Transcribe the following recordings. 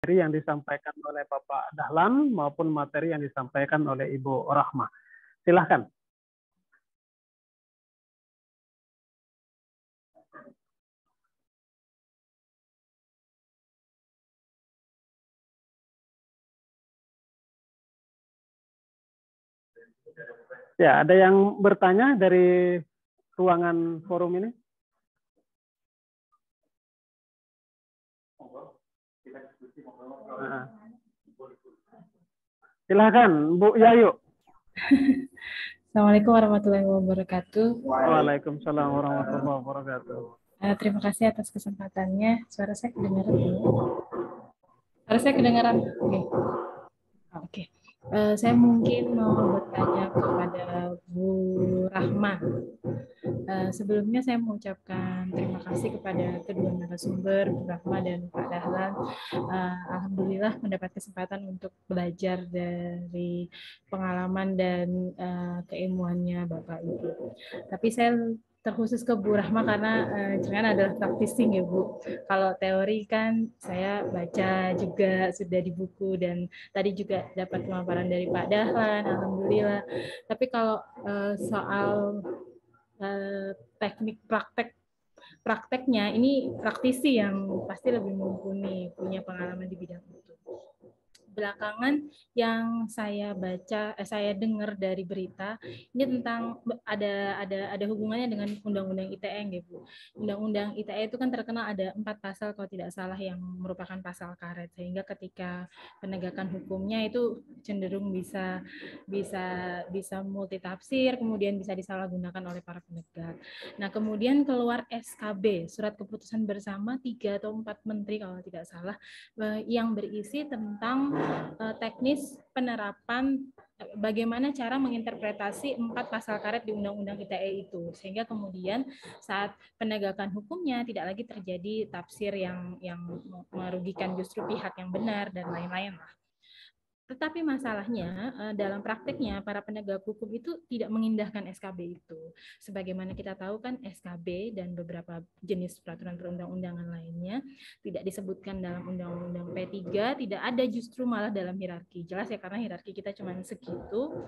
materi yang disampaikan oleh Bapak Dahlan maupun materi yang disampaikan oleh Ibu Rahma. Silahkan. Ya, ada yang bertanya dari ruangan forum ini? Nah. Silahkan, Bu Yayu. Assalamualaikum warahmatullahi wabarakatuh. Waalaikumsalam warahmatullahi wabarakatuh. Terima kasih atas kesempatannya. Suara saya kedengaran? Suara saya kedengaran? Oke. Saya mungkin mau bertanya kepada Bu Rahma. Sebelumnya saya mengucapkan terima kasih kepada kedua narasumber, Bu Rahma dan Pak Dahlan. Alhamdulillah mendapat kesempatan untuk belajar dari pengalaman dan keilmuannya Bapak Ibu. Tapi saya terkhusus ke Bu Rahma karena jangan adalah practicing ya Bu. Kalau teori kan saya baca juga sudah di buku dan tadi juga dapat pemaparan dari Pak Dahlan, alhamdulillah. Tapi kalau soal teknik prakteknya ini praktisi yang pasti lebih mumpuni, punya pengalaman di bidang itu. Belakangan yang saya baca, saya dengar dari berita ini tentang ada hubungannya dengan Undang-Undang ITE, Bu. Undang-Undang ITE itu kan terkenal ada 4 pasal kalau tidak salah yang merupakan pasal karet, sehingga ketika penegakan hukumnya itu cenderung bisa multitafsir, kemudian bisa disalahgunakan oleh para penegak. Nah, kemudian keluar SKB, Surat Keputusan Bersama 3 atau 4 menteri kalau tidak salah, yang berisi tentang teknis penerapan bagaimana cara menginterpretasi 4 pasal karet di Undang-Undang ITE itu, sehingga kemudian saat penegakan hukumnya tidak lagi terjadi tafsir yang merugikan justru pihak yang benar dan lain-lain lah. Tetapi masalahnya dalam prakteknya para penegak hukum itu tidak mengindahkan SKB itu. Sebagaimana kita tahu kan SKB dan beberapa jenis peraturan perundang-undangan lainnya tidak disebutkan dalam Undang-Undang P3, tidak ada, justru malah dalam hierarki. Jelas ya, karena hierarki kita cuma segitu.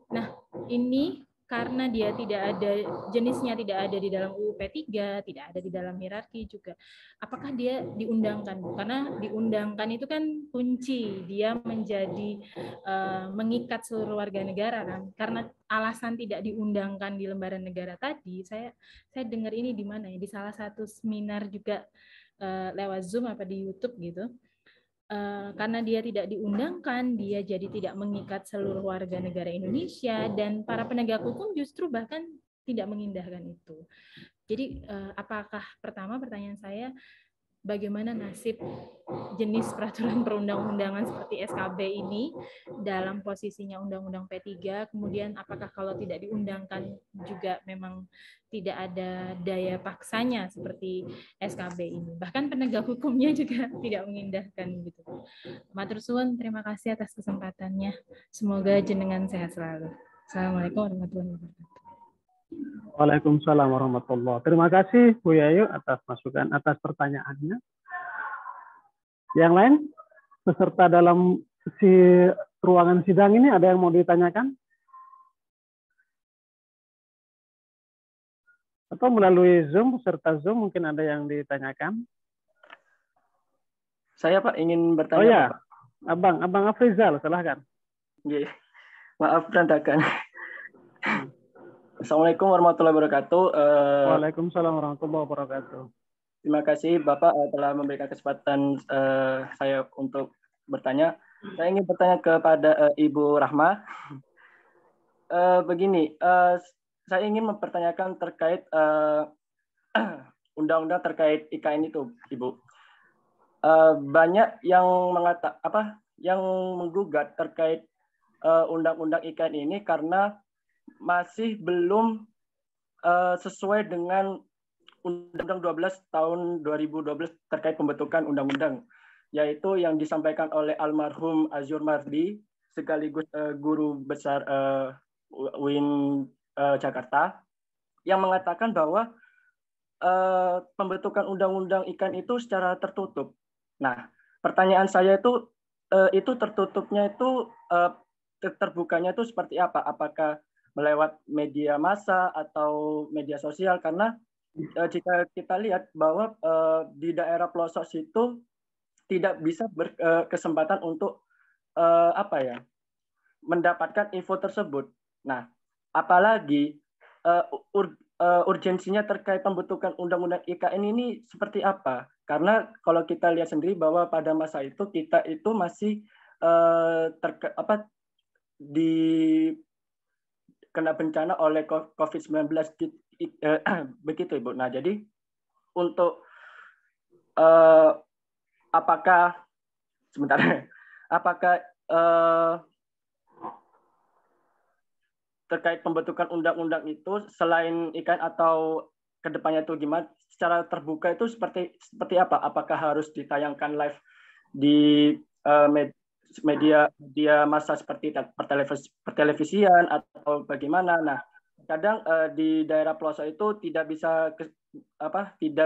Nah, ini karena dia tidak ada jenisnya, tidak ada di dalam UU P3, tidak ada di dalam hierarki juga. Apakah dia diundangkan? Karena diundangkan itu kan kunci dia menjadi mengikat seluruh warga negara kan. Karena alasan tidak diundangkan di lembaran negara tadi, saya dengar ini di mana ya? Di salah satu seminar juga lewat Zoom apa di YouTube gitu. Karena dia tidak diundangkan, dia jadi tidak mengikat seluruh warga negara Indonesia, dan para penegak hukum justru bahkan tidak mengindahkan itu. Jadi apakah, pertama pertanyaan saya, bagaimana nasib jenis peraturan perundang-undangan seperti SKB ini dalam posisinya Undang-Undang P3, kemudian apakah kalau tidak diundangkan juga memang tidak ada daya paksanya seperti SKB ini, bahkan penegak hukumnya juga tidak mengindahkan gitu. Matur suwun, terima kasih atas kesempatannya, semoga jenengan sehat selalu. Assalamualaikum warahmatullahi wabarakatuh. Waalaikumsalam warahmatullahi wabarakatuh. Terima kasih Bu Yayu atas masukan, atas pertanyaannya. Yang lain, peserta dalam ruangan sidang ini ada yang mau ditanyakan? Atau melalui Zoom, peserta Zoom mungkin ada yang ditanyakan? Saya Pak ingin bertanya. Oh ya, Pak. Abang Afrizal, silahkan. Maaf berantakan. Assalamualaikum warahmatullahi wabarakatuh. Waalaikumsalam warahmatullahi wabarakatuh. Terima kasih Bapak telah memberikan kesempatan saya untuk bertanya. Saya ingin bertanya kepada Ibu Rahma. Begini, saya ingin mempertanyakan terkait undang-undang terkait IKN itu, Ibu. Banyak yang yang menggugat terkait undang-undang IKN ini karena masih belum sesuai dengan Undang-Undang 12 tahun 2012 terkait pembentukan undang-undang, yaitu yang disampaikan oleh almarhum Azur Mardi sekaligus guru besar UIN Jakarta, yang mengatakan bahwa pembentukan undang-undang IKN itu secara tertutup. Nah, pertanyaan saya itu tertutupnya itu terbukanya itu seperti apa? Apakah melewat media massa atau media sosial? Karena jika kita lihat bahwa di daerah pelosok situ tidak bisa berkesempatan untuk mendapatkan info tersebut. Nah, apalagi urgensinya terkait pembentukan undang-undang IKN ini seperti apa? Karena kalau kita lihat sendiri bahwa pada masa itu kita itu masih kena bencana oleh COVID-19 begitu Ibu. Nah, jadi untuk apakah terkait pembentukan undang-undang itu selain IKN atau kedepannya itu gimana? Secara terbuka itu seperti apa? Apakah harus ditayangkan live di media massa seperti pertelevisian atau bagaimana? Nah, kadang di daerah pelosok itu tidak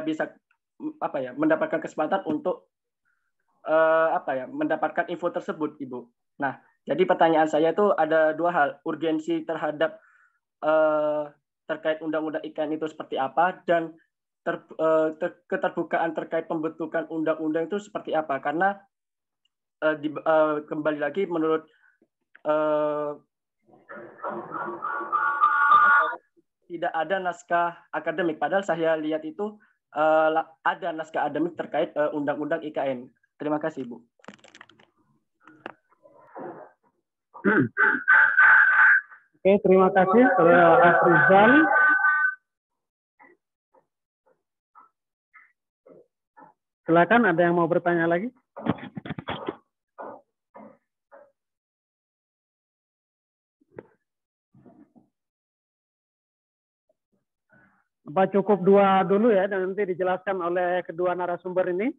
bisa mendapatkan kesempatan untuk mendapatkan info tersebut, Ibu. Nah, jadi pertanyaan saya itu ada dua hal, urgensi terhadap terkait undang-undang IKN itu seperti apa, dan keterbukaan terkait pembentukan undang-undang itu seperti apa. Karena kembali lagi menurut tidak ada naskah akademik, padahal saya lihat itu ada naskah akademik terkait undang-undang IKN. Terima kasih, Bu. Oke, terima kasih Afrizal. Silakan, ada yang mau bertanya lagi? Apa cukup dua dulu ya, dan nanti dijelaskan oleh kedua narasumber ini.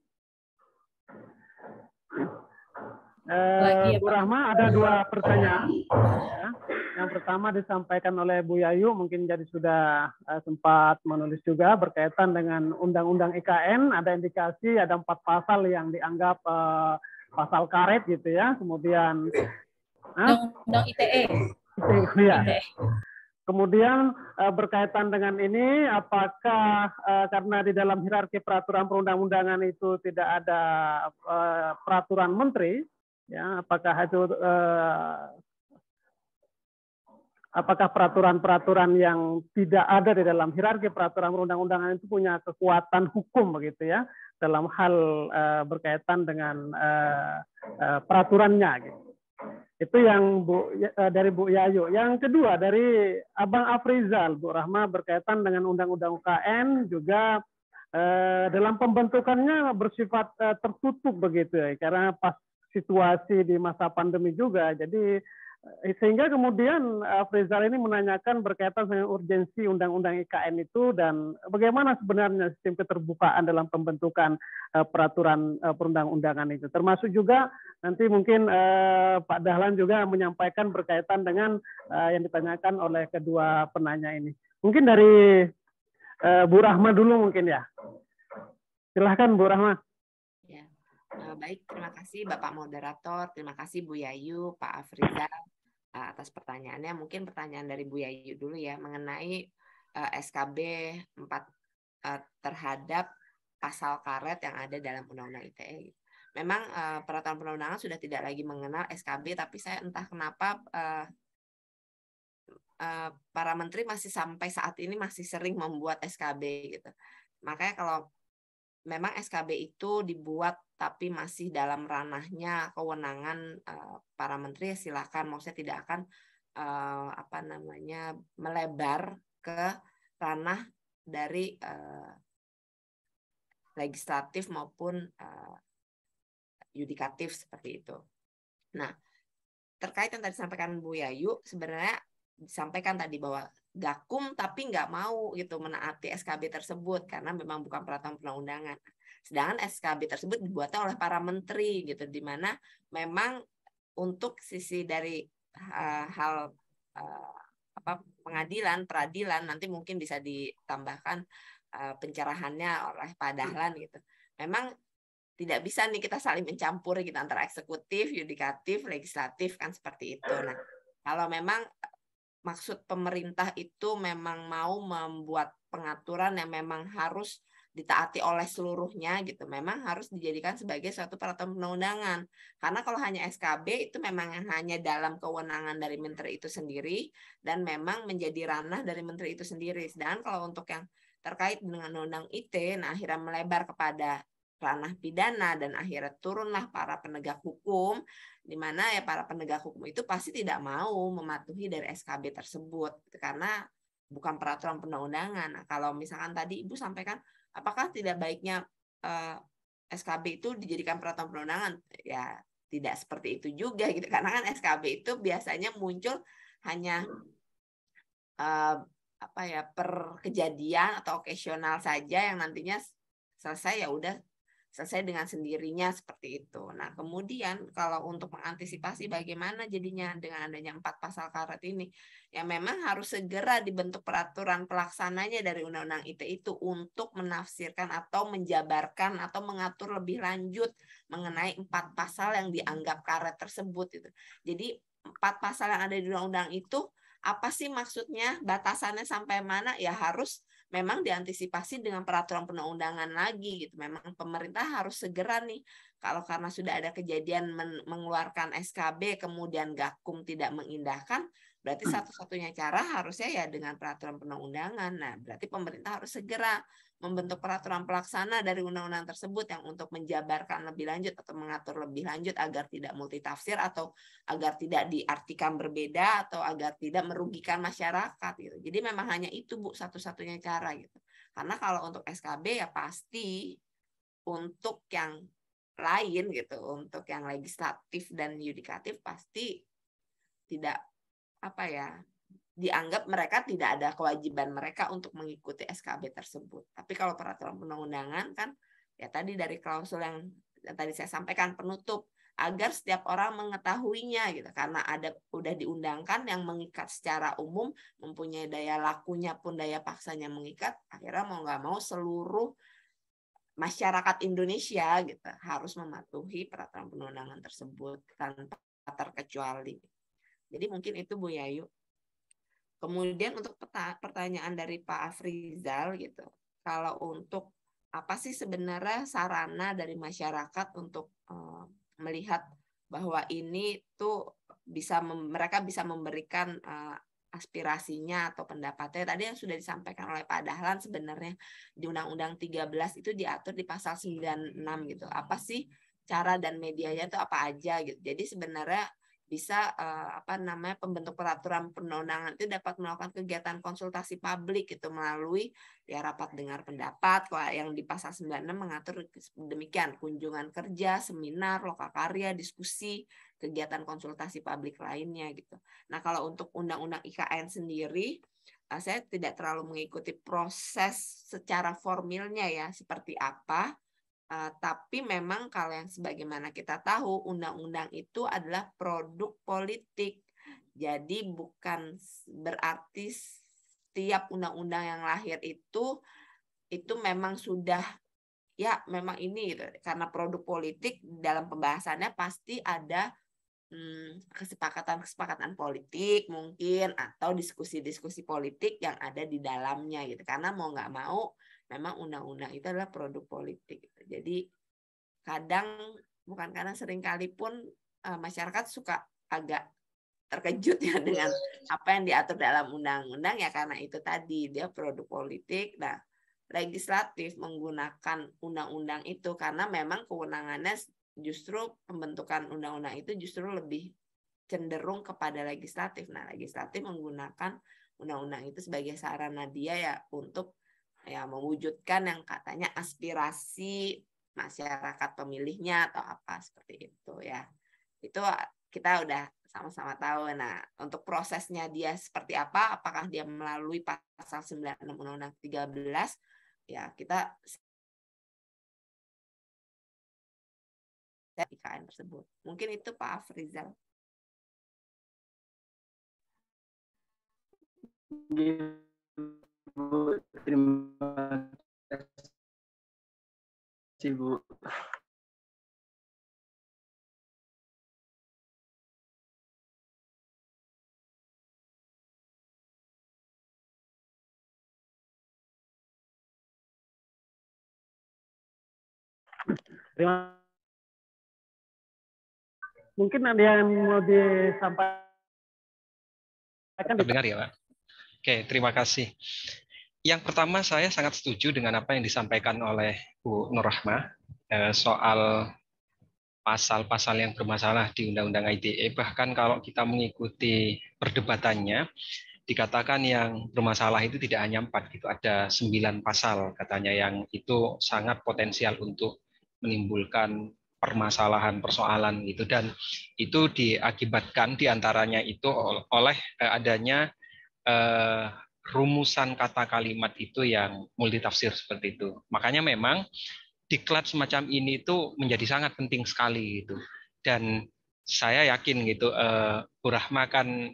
Bu Rahma, ada dua pertanyaan. Ya. Yang pertama disampaikan oleh Bu Yayu, mungkin jadi sudah sempat menulis juga berkaitan dengan Undang-Undang IKN. Ada indikasi ada 4 pasal yang dianggap pasal karet gitu ya. Kemudian Undang-Undang ITE. Ya. Kemudian berkaitan dengan ini, apakah karena di dalam hierarki peraturan perundang-undangan itu tidak ada peraturan menteri, ya, apakah peraturan-peraturan yang tidak ada di dalam hierarki peraturan perundang-undangan itu punya kekuatan hukum begitu ya, dalam hal berkaitan dengan peraturannya gitu. Itu yang dari Bu Yayu. Yang kedua dari Abang Afrizal, Bu Rahma, berkaitan dengan Undang-Undang UKN juga dalam pembentukannya bersifat tertutup begitu ya, karena pas situasi di masa pandemi juga. Jadi sehingga kemudian Afrizal ini menanyakan berkaitan dengan urgensi Undang-Undang IKN itu dan bagaimana sebenarnya sistem keterbukaan dalam pembentukan peraturan perundang-undangan itu. Termasuk juga nanti mungkin Pak Dahlan juga menyampaikan berkaitan dengan yang ditanyakan oleh kedua penanya ini. Mungkin dari Bu Rahma dulu mungkin ya. Silahkan Bu Rahma. Ya. Baik, terima kasih Bapak Moderator, terima kasih Bu Yayu, Pak Afrizal atas pertanyaannya. Mungkin pertanyaan dari Bu Yayu dulu ya, mengenai SKB 4 terhadap pasal karet yang ada dalam Undang-Undang ITE. Memang peraturan perundang-undangan sudah tidak lagi mengenal SKB, tapi saya entah kenapa para menteri masih sampai saat ini masih sering membuat SKB gitu. Makanya kalau memang SKB itu dibuat tapi masih dalam ranahnya kewenangan para menteri, silakan. Maksudnya tidak akan melebar ke ranah dari legislatif maupun yudikatif seperti itu. Nah, terkait yang tadi disampaikan Bu Yayu, sebenarnya disampaikan tadi bahwa Gakum tapi nggak mau gitu menaati SKB tersebut karena memang bukan peraturan perundang-undangan. Sedangkan SKB tersebut dibuatnya oleh para menteri gitu, di mana memang untuk sisi dari hal pengadilan, peradilan nanti mungkin bisa ditambahkan pencerahannya oleh Pak Dahlan gitu. Memang tidak bisa nih kita saling mencampuri gitu antara eksekutif, yudikatif, legislatif kan seperti itu. Nah, kalau memang maksud pemerintah itu memang mau membuat pengaturan yang memang harus ditaati oleh seluruhnya gitu, memang harus dijadikan sebagai suatu peraturan perundang-undangan. Karena kalau hanya SKB itu memang hanya dalam kewenangan dari menteri itu sendiri dan memang menjadi ranah dari menteri itu sendiri. Sedangkan kalau untuk yang terkait dengan undang-undang ITE, nah akhirnya melebar kepada ranah pidana dan akhirnya turunlah para penegak hukum, di mana ya para penegak hukum itu pasti tidak mau mematuhi dari SKB tersebut karena bukan peraturan perundang-undangan. Nah, kalau misalkan tadi Ibu sampaikan apakah tidak baiknya SKB itu dijadikan peraturan perundang-undangan? Ya tidak seperti itu juga gitu, karena kan SKB itu biasanya muncul hanya apa ya per kejadian atau occasional saja yang nantinya selesai ya udah selesai dengan sendirinya seperti itu. Nah, kemudian kalau untuk mengantisipasi bagaimana jadinya dengan adanya 4 pasal karet ini, ya memang harus segera dibentuk peraturan pelaksananya dari Undang-Undang ITE itu untuk menafsirkan atau menjabarkan atau mengatur lebih lanjut mengenai 4 pasal yang dianggap karet tersebut itu. Jadi 4 pasal yang ada di Undang-Undang itu apa sih maksudnya, batasannya sampai mana, ya harus memang diantisipasi dengan peraturan perundang-undangan lagi gitu. Memang pemerintah harus segera nih, kalau karena sudah ada kejadian mengeluarkan SKB kemudian Gakum tidak mengindahkan, berarti satu-satunya cara harusnya ya dengan peraturan perundang-undangan. Nah, berarti pemerintah harus segera membentuk peraturan pelaksana dari undang-undang tersebut yang untuk menjabarkan lebih lanjut atau mengatur lebih lanjut agar tidak multitafsir atau agar tidak diartikan berbeda atau agar tidak merugikan masyarakat gitu. Jadi memang hanya itu Bu satu-satunya cara gitu. Karena kalau untuk SKB ya pasti untuk yang lain gitu, untuk yang legislatif dan yudikatif pasti tidak apa ya, dianggap mereka tidak ada kewajiban mereka untuk mengikuti SKB tersebut. Tapi kalau peraturan perundang-undangan kan ya tadi dari klausul yang tadi saya sampaikan penutup agar setiap orang mengetahuinya gitu, karena ada udah diundangkan yang mengikat secara umum, mempunyai daya lakunya pun daya paksanya mengikat, akhirnya mau nggak mau seluruh masyarakat Indonesia gitu harus mematuhi peraturan perundang-undangan tersebut tanpa terkecuali. Jadi mungkin itu Bu Yayu. Kemudian untuk pertanyaan dari Pak Afrizal gitu, kalau untuk apa sih sebenarnya sarana dari masyarakat untuk melihat bahwa ini tuh bisa mereka bisa memberikan aspirasinya atau pendapatnya tadi yang sudah disampaikan oleh Pak Dahlan sebenarnya di Undang-Undang 13 itu diatur di pasal 96 gitu. Apa sih cara dan medianya itu apa aja gitu. Jadi sebenarnya bisa pembentuk peraturan perundang-undangan itu dapat melakukan kegiatan konsultasi publik itu melalui ya rapat dengar pendapat yang di pasal 96 mengatur demikian, kunjungan kerja, seminar, lokakarya, diskusi, kegiatan konsultasi publik lainnya gitu. Nah, kalau untuk undang-undang IKN sendiri saya tidak terlalu mengikuti proses secara formilnya ya seperti apa. Tapi memang kalau yang sebagaimana kita tahu, undang-undang itu adalah produk politik. Jadi bukan berarti setiap undang-undang yang lahir itu memang sudah ya memang ini gitu. Karena produk politik dalam pembahasannya pasti ada kesepakatan-kesepakatan politik mungkin atau diskusi-diskusi politik yang ada di dalamnya gitu. Karena mau nggak mau memang undang-undang itu adalah produk politik. Jadi seringkali pun masyarakat suka agak terkejut ya dengan apa yang diatur dalam undang-undang ya karena itu tadi dia produk politik. Nah, legislatif menggunakan undang-undang itu karena memang kewenangannya justru pembentukan undang-undang itu justru lebih cenderung kepada legislatif. Nah, legislatif menggunakan undang-undang itu sebagai sarana dia ya untuk ya mewujudkan yang katanya aspirasi masyarakat pemilihnya atau apa seperti itu ya. Itu kita udah sama-sama tahu. Nah, untuk prosesnya dia seperti apa? Apakah dia melalui pasal 96 Undang-Undang 13? Ya, kita IKN tersebut. Mungkin itu Pak Afrizal. Terima kasih Bu. Terima. Mungkin ada yang mau disampaikan. Terdengar ya, Pak? Oke, terima kasih. Yang pertama, saya sangat setuju dengan apa yang disampaikan oleh Bu Nur Rahmah soal pasal-pasal yang bermasalah di Undang-Undang ITE. Bahkan kalau kita mengikuti perdebatannya, dikatakan yang bermasalah itu tidak hanya 4, gitu. Ada 9 pasal katanya yang itu sangat potensial untuk menimbulkan permasalahan, persoalan gitu, dan itu diakibatkan diantaranya itu oleh adanya rumusan kata kalimat itu yang multitafsir seperti itu. Makanya memang diklat semacam ini itu menjadi sangat penting sekali gitu. Dan saya yakin gitu, Bu Rahma kan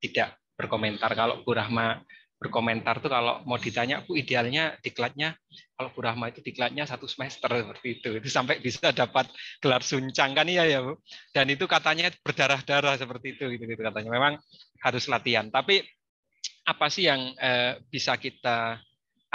tidak berkomentar. Kalau Bu Rahma berkomentar tuh kalau mau ditanya, Bu idealnya diklatnya, kalau Bu Rahma itu diklatnya 1 semester seperti itu sampai bisa dapat gelar suncang kan, iya ya Bu. Dan itu katanya berdarah-darah seperti itu gitu katanya. Memang harus latihan. Tapi apa sih yang bisa kita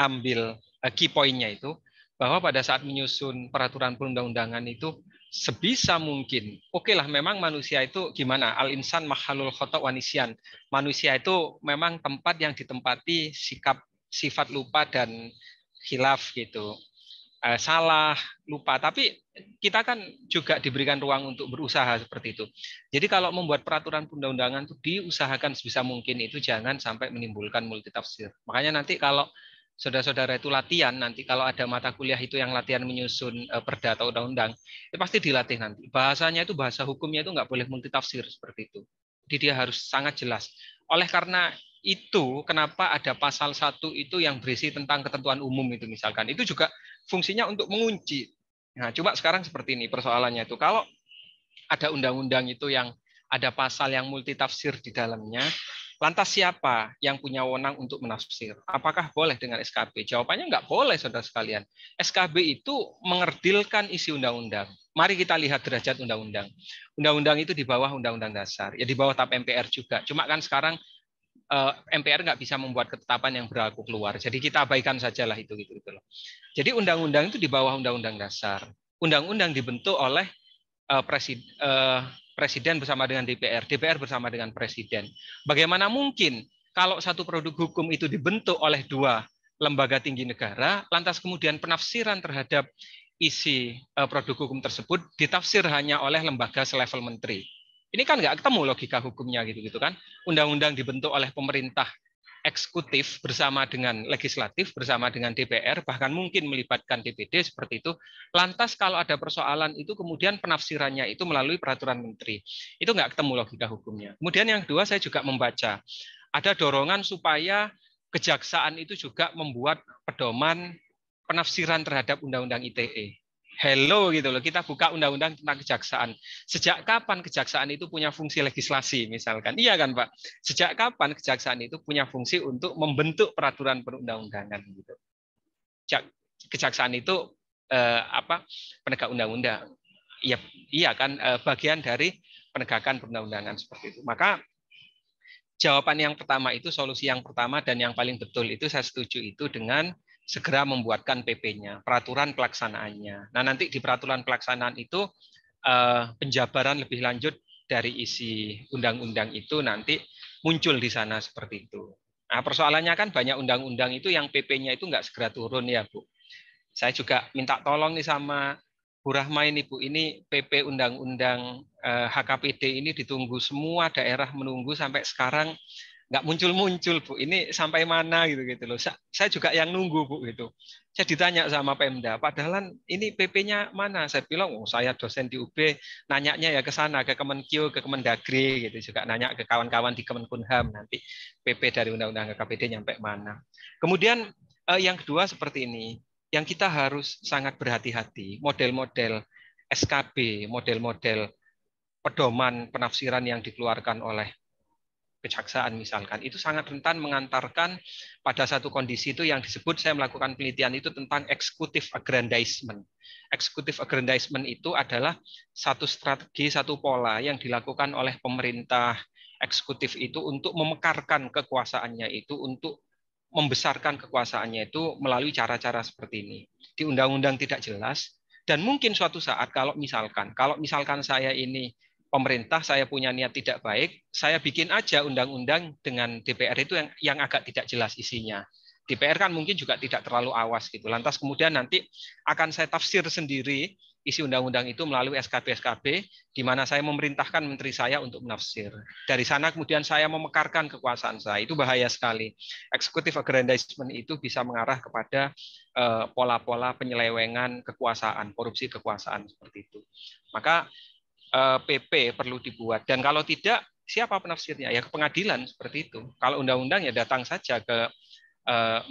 ambil key point-nya itu, bahwa pada saat menyusun peraturan perundang-undangan itu sebisa mungkin, oke lah, memang manusia itu gimana, al-insan mahalul khata' wa nisyan. Manusia itu memang tempat yang ditempati sifat lupa dan khilaf gitu. Salah, lupa, tapi kita kan juga diberikan ruang untuk berusaha seperti itu. Jadi kalau membuat peraturan perundang-undangan itu diusahakan sebisa mungkin itu jangan sampai menimbulkan multitafsir. Makanya nanti kalau saudara-saudara itu latihan, nanti kalau ada mata kuliah itu yang latihan menyusun perda atau undang-undang, itu pasti dilatih nanti. Bahasanya itu, bahasa hukumnya itu nggak boleh multitafsir seperti itu. Jadi dia harus sangat jelas. Oleh karena itu, kenapa ada pasal 1 itu yang berisi tentang ketentuan umum itu misalkan. Itu juga fungsinya untuk mengunci. Nah, coba sekarang seperti ini persoalannya itu. Kalau ada undang-undang itu yang ada pasal yang multitafsir di dalamnya, lantas siapa yang punya wewenang untuk menafsir? Apakah boleh dengan SKB? Jawabannya nggak boleh, saudara sekalian. SKB itu mengerdilkan isi undang-undang. Mari kita lihat derajat undang-undang. Undang-undang itu di bawah Undang-Undang Dasar, ya di bawah TAP MPR juga. Cuma kan sekarang MPR nggak bisa membuat ketetapan yang berlaku keluar. Jadi kita abaikan sajalah itu gitu loh. Jadi undang-undang itu di bawah Undang-Undang Dasar. Undang-undang dibentuk oleh Presiden bersama dengan DPR, DPR bersama dengan Presiden. Bagaimana mungkin kalau satu produk hukum itu dibentuk oleh 2 lembaga tinggi negara, lantas kemudian penafsiran terhadap isi produk hukum tersebut ditafsir hanya oleh lembaga selevel menteri. Ini kan nggak ketemu logika hukumnya gitu kan. Undang-undang dibentuk oleh pemerintah eksekutif bersama dengan legislatif, bersama dengan DPR, bahkan mungkin melibatkan DPD seperti itu. Lantas kalau ada persoalan itu kemudian penafsirannya itu melalui peraturan menteri. Itu nggak ketemu logika hukumnya. Kemudian yang kedua, saya juga membaca ada dorongan supaya kejaksaan itu juga membuat pedoman penafsiran terhadap Undang-Undang ITE. Hello gitu loh, kita buka undang-undang tentang kejaksaan. Sejak kapan kejaksaan itu punya fungsi legislasi misalkan? Iya kan Pak? Sejak kapan kejaksaan itu punya fungsi untuk membentuk peraturan perundang-undangan gitu? Kejaksaan itu penegak undang-undang. Iya kan, bagian dari penegakan perundang-undangan seperti itu. Maka jawaban yang pertama itu, solusi yang pertama dan yang paling betul itu saya setuju itu dengan segera membuatkan PP-nya, peraturan pelaksanaannya. Nah, nanti di peraturan pelaksanaan itu penjabaran lebih lanjut dari isi undang-undang itu nanti muncul di sana seperti itu. Nah, persoalannya kan banyak undang-undang itu yang PP-nya itu nggak segera turun ya, Bu. Saya juga minta tolong nih sama Bu Rahma ini, Bu. Ini PP Undang-Undang HKPD ini ditunggu, semua daerah menunggu sampai sekarang nggak muncul-muncul, Bu. Ini sampai mana gitu loh. Saya juga yang nunggu, Bu, gitu. Saya ditanya sama Pemda, padahal ini PP-nya mana? Saya bilang, saya dosen di UB, nanyanya ya ke sana, ke Kemenkyu, ke Kemendagri, gitu. Juga nanya ke kawan-kawan di Kemenkumham, nanti PP dari Undang-Undang HKPD nyampe mana. Kemudian yang kedua seperti ini, yang kita harus sangat berhati-hati, model-model SKB, model-model pedoman penafsiran yang dikeluarkan oleh kejaksaan misalkan, itu sangat rentan mengantarkan pada satu kondisi itu yang disebut, saya melakukan penelitian itu tentang executive aggrandizement. Executive aggrandizement itu adalah satu strategi, satu pola yang dilakukan oleh pemerintah eksekutif itu untuk memekarkan kekuasaannya itu untuk membesarkan kekuasaannya itu melalui cara-cara seperti ini. Di undang-undang tidak jelas, dan mungkin suatu saat kalau misalkan saya ini pemerintah, saya punya niat tidak baik, saya bikin aja undang-undang dengan DPR itu yang agak tidak jelas isinya. DPR kan mungkin juga tidak terlalu awas gitu. Lantas kemudian nanti akan saya tafsir sendiri isi undang-undang itu melalui SKB-SKB, di mana saya memerintahkan menteri saya untuk menafsir. Dari sana kemudian saya memekarkan kekuasaan saya. Itu bahaya sekali. Executive aggrandizement itu bisa mengarah kepada pola-pola penyelewengan kekuasaan, korupsi kekuasaan seperti itu. Maka PP perlu dibuat. Dan kalau tidak, siapa penafsirnya? Ya ke pengadilan seperti itu. Kalau undang-undang ya datang saja ke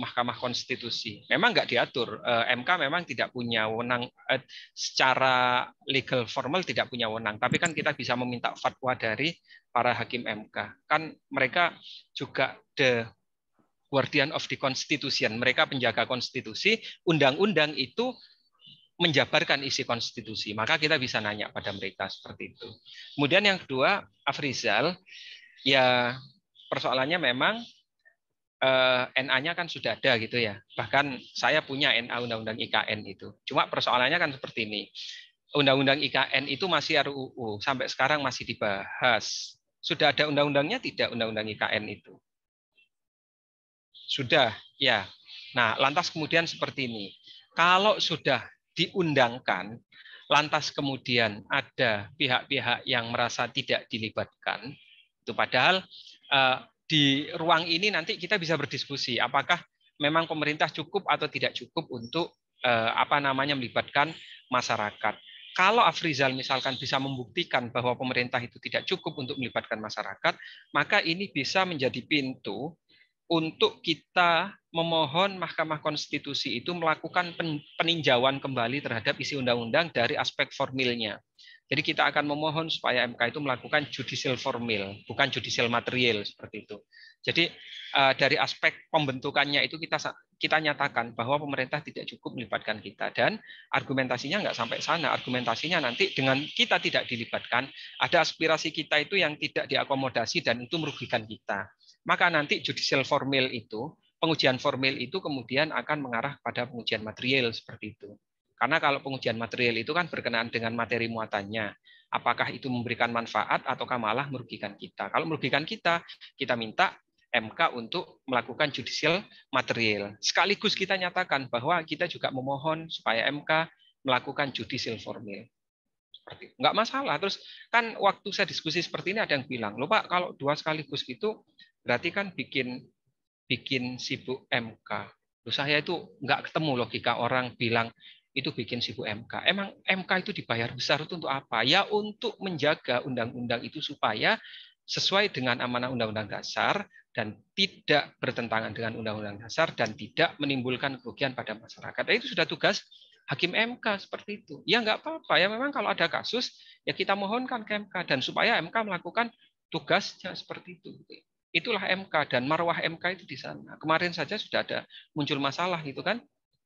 Mahkamah Konstitusi. Memang nggak diatur. MK memang tidak punya wewenang secara legal formal, tidak punya wewenang. Tapi kan kita bisa meminta fatwa dari para hakim MK. Kan mereka juga the guardian of the constitution. Mereka penjaga konstitusi. Undang-undang itu menjabarkan isi konstitusi. Maka kita bisa nanya pada mereka seperti itu. Kemudian yang kedua, Afrizal, ya persoalannya memang NA-nya kan sudah ada gitu ya. Bahkan saya punya NA Undang-Undang IKN itu. Cuma persoalannya kan seperti ini. Undang-Undang IKN itu masih RUU, sampai sekarang masih dibahas. Sudah ada undang-undangnya tidak Undang-Undang IKN itu? Sudah, ya. Nah, lantas kemudian seperti ini. Kalau sudah diundangkan, lantas kemudian ada pihak-pihak yang merasa tidak dilibatkan, itu padahal di ruang ini nanti kita bisa berdiskusi apakah memang pemerintah cukup atau tidak cukup untuk melibatkan masyarakat. Kalau Afrizal misalkan bisa membuktikan bahwa pemerintah itu tidak cukup untuk melibatkan masyarakat, maka ini bisa menjadi pintu untuk kita memohon Mahkamah Konstitusi itu melakukan peninjauan kembali terhadap isi undang-undang dari aspek formilnya. Jadi kita akan memohon supaya MK itu melakukan judicial formil, bukan judicial material seperti itu. Jadi dari aspek pembentukannya itu kita nyatakan bahwa pemerintah tidak cukup melibatkan kita, dan argumentasinya nggak sampai sana. Argumentasinya nanti dengan kita tidak dilibatkan, ada aspirasi kita itu yang tidak diakomodasi dan itu merugikan kita. Maka nanti judicial formil itu, pengujian formil itu kemudian akan mengarah pada pengujian material seperti itu. Karena kalau pengujian material itu kan berkenaan dengan materi muatannya. Apakah itu memberikan manfaat ataukah malah merugikan kita. Kalau merugikan kita, kita minta MK untuk melakukan judicial material. Sekaligus kita nyatakan bahwa kita juga memohon supaya MK melakukan judicial formil. Seperti itu. Nggak masalah. Terus kan waktu saya diskusi seperti ini ada yang bilang, loh Pak, kalau dua sekaligus gitu berarti kan bikin sibuk MK. Loh, saya itu nggak ketemu logika orang bilang itu bikin sibuk MK. Emang MK itu dibayar besar itu untuk apa? Ya untuk menjaga undang-undang itu supaya sesuai dengan amanah Undang-Undang Dasar dan tidak bertentangan dengan Undang-Undang Dasar dan tidak menimbulkan kerugian pada masyarakat. Dan itu sudah tugas Hakim MK seperti itu. Ya nggak apa-apa. Ya memang kalau ada kasus, ya kita mohonkan ke MK. Dan supaya MK melakukan tugasnya seperti itu. Itulah MK dan marwah MK itu di sana. Kemarin saja sudah ada muncul masalah gitu kan.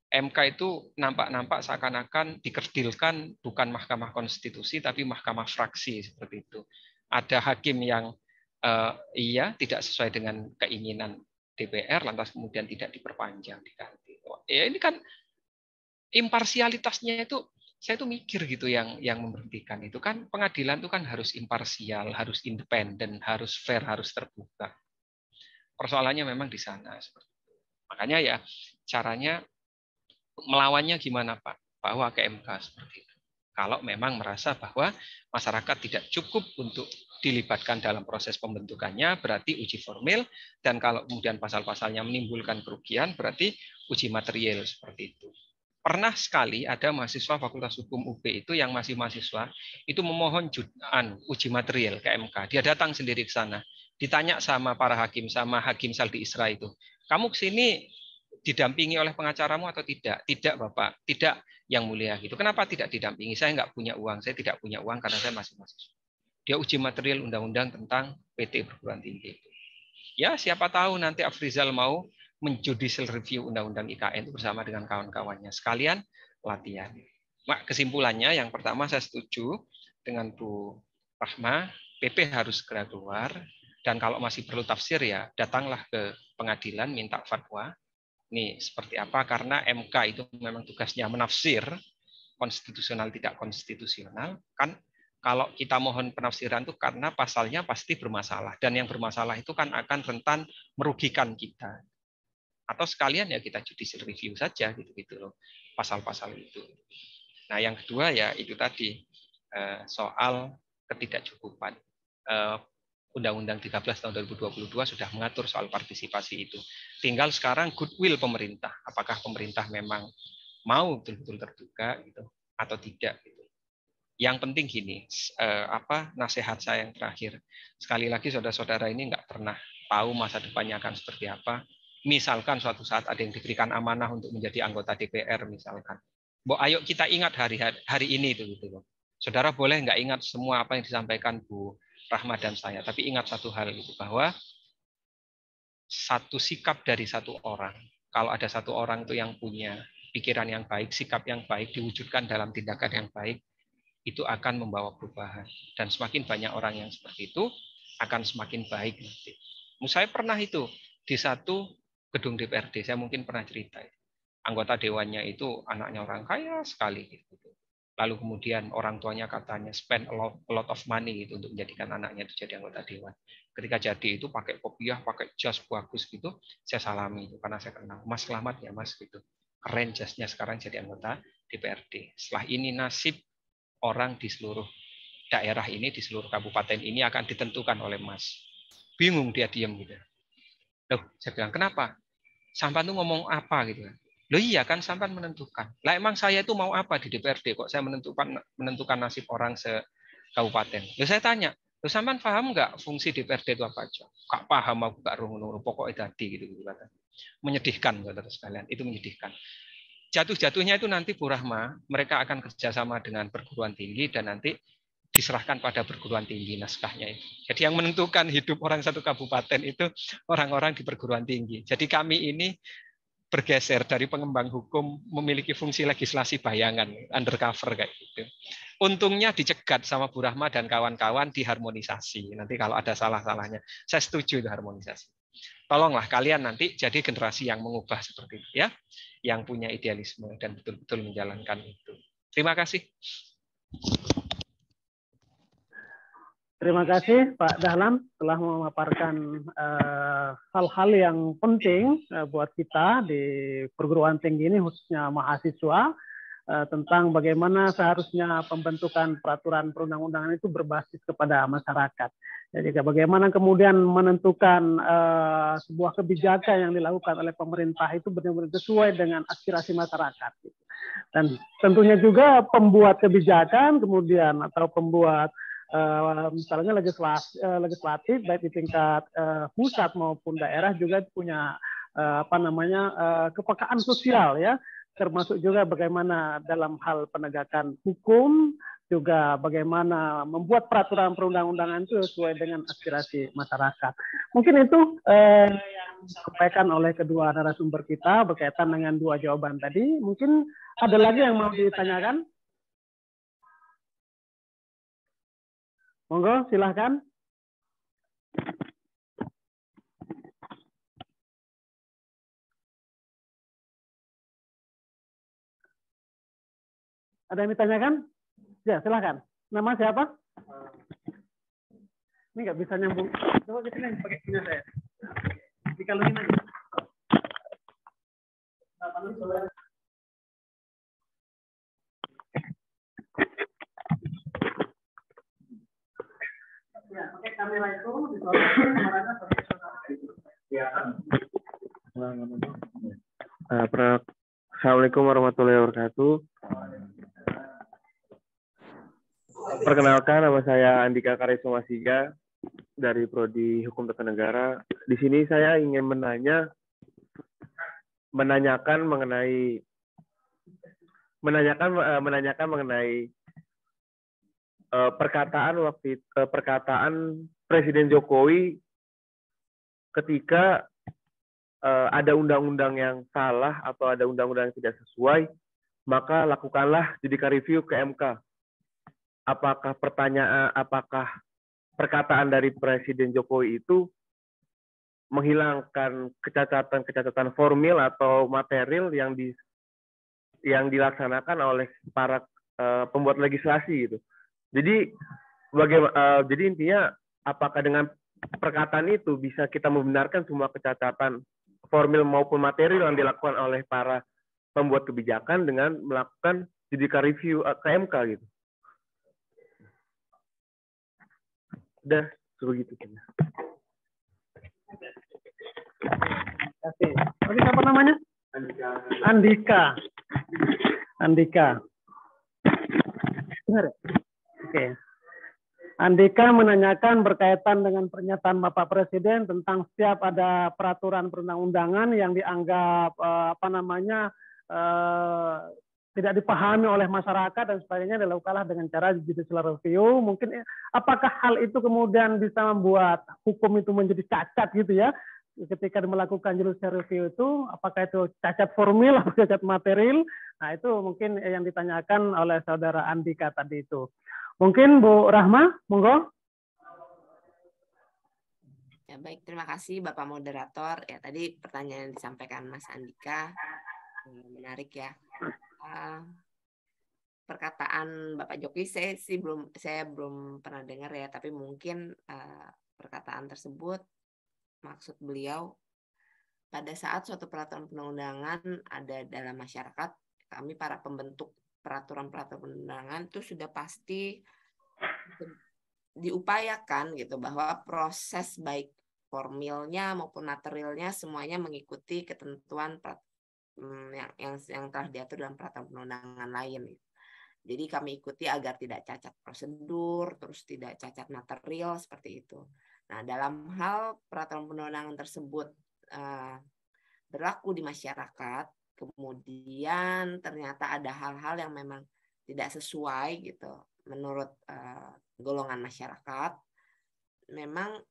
MK itu nampak-nampak seakan-akan dikerdilkan bukan Mahkamah Konstitusi tapi Mahkamah Fraksi seperti itu. Ada hakim yang tidak sesuai dengan keinginan DPR lantas kemudian tidak diperpanjang, diganti. Ya ini kan imparsialitasnya itu saya tuh mikir gitu yang memberhentikan itu kan pengadilan itu kan harus imparsial, harus independen, harus fair, harus terbuka. Persoalannya memang di sana seperti itu. Makanya ya caranya melawannya gimana Pak? Bawa ke MK seperti itu. Kalau memang merasa bahwa masyarakat tidak cukup untuk dilibatkan dalam proses pembentukannya, berarti uji formil, dan kalau kemudian pasal-pasalnya menimbulkan kerugian, berarti uji material seperti itu. Pernah sekali ada mahasiswa Fakultas Hukum UB itu yang masih mahasiswa, itu memohon uji material ke MK. Dia datang sendiri ke sana. Ditanya sama para hakim, sama Hakim Saldi Isra itu, kamu ke sini didampingi oleh pengacaramu atau tidak? Tidak, Bapak. Tidak, Yang Mulia. Gitu. Kenapa tidak didampingi? Saya nggak punya uang. Saya tidak punya uang karena saya masih mahasiswa. Dia uji material undang-undang tentang PT perguruan tinggi. Ya, siapa tahu nanti Afrizal mau menjudicial review undang-undang IKN itu bersama dengan kawan-kawannya. Sekalian latihan. Kesimpulannya, yang pertama saya setuju dengan Bu Rahma, PP harus segera keluar. Dan kalau masih perlu tafsir ya datanglah ke pengadilan minta fatwa. Nih seperti apa, karena MK itu memang tugasnya menafsir konstitusional tidak konstitusional. Kan kalau kita mohon penafsiran itu karena pasalnya pasti bermasalah, dan yang bermasalah itu kan akan rentan merugikan kita. Atau sekalian ya kita judicial review saja gitu loh pasal-pasal itu. Nah, yang kedua ya itu tadi soal ketidakcukupan. Undang-Undang 13 tahun 2022 sudah mengatur soal partisipasi itu. Tinggal sekarang goodwill pemerintah. Apakah pemerintah memang mau betul-betul terbuka gitu atau tidak gitu. Yang penting gini, nasihat saya yang terakhir. Sekali lagi saudara-saudara ini nggak pernah tahu masa depannya akan seperti apa. Misalkan suatu saat ada yang diberikan amanah untuk menjadi anggota DPR misalkan. Ayo kita ingat hari ini itu gitu loh. Saudara boleh nggak ingat semua apa yang disampaikan Bu Rahma dan saya, tapi ingat satu hal itu, bahwa satu sikap dari satu orang, kalau ada satu orang itu yang punya pikiran yang baik, sikap yang baik, diwujudkan dalam tindakan yang baik, itu akan membawa perubahan. Dan semakin banyak orang yang seperti itu, akan semakin baik nanti. Saya pernah itu, di satu gedung DPRD, saya mungkin pernah cerita, anggota dewannya itu anaknya orang kaya sekali. Gitu. Lalu kemudian orang tuanya katanya spend a lot of money gitu untuk menjadikan anaknya itu jadi anggota dewan. Ketika jadi itu pakai kopiah, pakai jas bagus gitu, saya salami itu karena saya kenal. Mas selamat ya Mas gitu. Keren jasnya sekarang jadi anggota DPRD. Setelah ini nasib orang di seluruh daerah ini, di seluruh kabupaten ini akan ditentukan oleh Mas. Bingung dia diam gitu. Loh, saya bilang kenapa? Sampan tuh ngomong apa gitu kan? Loh iya kan sampan menentukan. Lah emang saya itu mau apa di DPRD kok saya menentukan nasib orang se-kabupaten. Loh saya tanya, loh sampan paham nggak fungsi DPRD itu apa aja? Gak paham aku gak rungu pokoknya tadi gitu kata. Menyedihkan saudara sekalian, itu menyedihkan. Jatuh-jatuhnya itu nanti Bu Rahma, mereka akan kerjasama dengan perguruan tinggi dan nanti diserahkan pada perguruan tinggi naskahnya itu. Jadi yang menentukan hidup orang satu kabupaten itu orang-orang di perguruan tinggi. Jadi kami ini bergeser dari pengembang hukum memiliki fungsi legislasi bayangan, undercover kayak gitu. Untungnya dicegat sama Bu Rahma dan kawan-kawan diharmonisasi. Nanti kalau ada salah-salahnya, saya setuju itu harmonisasi. Tolonglah kalian nanti jadi generasi yang mengubah seperti itu ya, yang punya idealisme dan betul-betul menjalankan itu. Terima kasih. Terima kasih Pak Dahlan telah memaparkan hal-hal yang penting buat kita di perguruan tinggi ini, khususnya mahasiswa, tentang bagaimana seharusnya pembentukan peraturan perundang-undangan itu berbasis kepada masyarakat. Jadi bagaimana kemudian menentukan sebuah kebijakan yang dilakukan oleh pemerintah itu benar-benar sesuai dengan aspirasi masyarakat. Dan tentunya juga pembuat kebijakan kemudian atau pembuat misalnya legislatif baik di tingkat pusat maupun daerah juga punya kepekaan sosial ya, termasuk juga bagaimana dalam hal penegakan hukum, juga bagaimana membuat peraturan perundang-undangan itu sesuai dengan aspirasi masyarakat. Mungkin itu yang disampaikan oleh kedua narasumber kita berkaitan dengan dua jawaban tadi. Mungkin ada lagi yang mau ditanyakan? Monggo, silahkan. Ada yang ditanyakan? Ya, silahkan. Nama siapa? Ini nggak bisa nyambung. Coba kita nih pakai punya saya. Dikalungin aja. Ya, pakai kamera itu kameranya Assalamualaikum warahmatullahi wabarakatuh. Perkenalkan, nama saya Andika Karisomasiga dari Prodi Hukum Tata Negara. Di sini saya ingin menanyakan mengenai perkataan Presiden Jokowi ketika ada undang-undang yang salah atau ada undang-undang yang tidak sesuai, maka lakukanlah judicial review ke MK. Apakah perkataan dari Presiden Jokowi itu menghilangkan kecacatan formil atau material yang dilaksanakan oleh para pembuat legislasi gitu. Jadi jadi intinya apakah dengan perkataan itu bisa kita membenarkan semua kecacatan formil maupun material yang dilakukan oleh para pembuat kebijakan dengan melakukan judicial review ke MK gitu. Udah sebegitu. Oke. Tadi siapa namanya? Andika. Benar ya? Oke. Andika menanyakan berkaitan dengan pernyataan Bapak Presiden tentang setiap ada peraturan perundang-undangan yang dianggap tidak dipahami oleh masyarakat dan sebagainya dilakukanlah dengan cara judicial review. Mungkin apakah hal itu kemudian bisa membuat hukum itu menjadi cacat gitu ya? Ketika melakukan judicial review itu, apakah itu cacat formil atau cacat material? Nah itu mungkin yang ditanyakan oleh saudara Andika tadi itu. Mungkin Bu Rahma, monggo. Ya, baik, terima kasih Bapak Moderator. Ya, tadi pertanyaan yang disampaikan Mas Andika menarik ya. Perkataan Bapak Jokowi saya belum pernah dengar ya, tapi mungkin perkataan tersebut maksud beliau pada saat suatu peraturan perundang-undangan ada dalam masyarakat, kami para pembentuk peraturan-peraturan perundangan itu sudah pasti diupayakan gitu bahwa proses baik formilnya maupun materialnya semuanya mengikuti ketentuan yang telah diatur dalam peraturan perundangan lain. Jadi kami ikuti agar tidak cacat prosedur, terus tidak cacat material seperti itu. Nah, dalam hal peraturan perundangan tersebut berlaku di masyarakat, kemudian ternyata ada hal-hal yang memang tidak sesuai gitu menurut golongan masyarakat, memang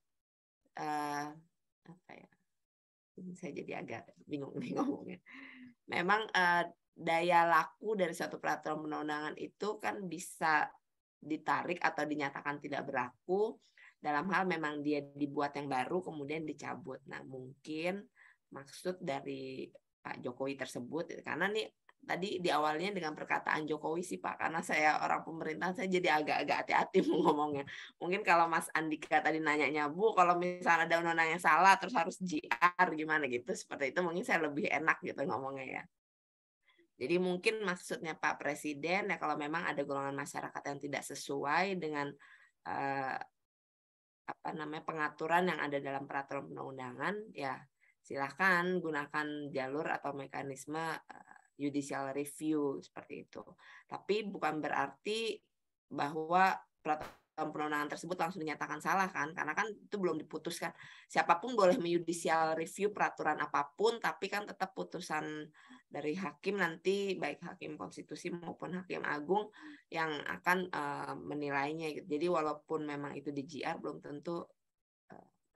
saya jadi agak bingung nih ngomongnya. Memang daya laku dari suatu peraturan perundang-undangan itu kan bisa ditarik atau dinyatakan tidak berlaku dalam hal memang dia dibuat yang baru kemudian dicabut. Nah, mungkin maksud dari Pak Jokowi tersebut, karena nih tadi di awalnya dengan perkataan Jokowi sih Pak, karena saya orang pemerintahan saya jadi agak-agak hati-hati mau ngomongnya. Mungkin kalau Mas Andika tadi nanyanya, Bu, kalau misalnya ada undang-undang yang salah terus harus JR gimana gitu, seperti itu mungkin saya lebih enak gitu ngomongnya ya. Jadi mungkin maksudnya Pak Presiden ya kalau memang ada golongan masyarakat yang tidak sesuai dengan pengaturan yang ada dalam peraturan perundang-undangan, ya silakan gunakan jalur atau mekanisme judicial review seperti itu. Tapi bukan berarti bahwa peraturan perundangan tersebut langsung dinyatakan salah kan, karena kan itu belum diputuskan. Siapapun boleh judicial review peraturan apapun, tapi kan tetap putusan dari hakim nanti, baik hakim konstitusi maupun hakim agung yang akan menilainya. Jadi walaupun memang itu di JR belum tentu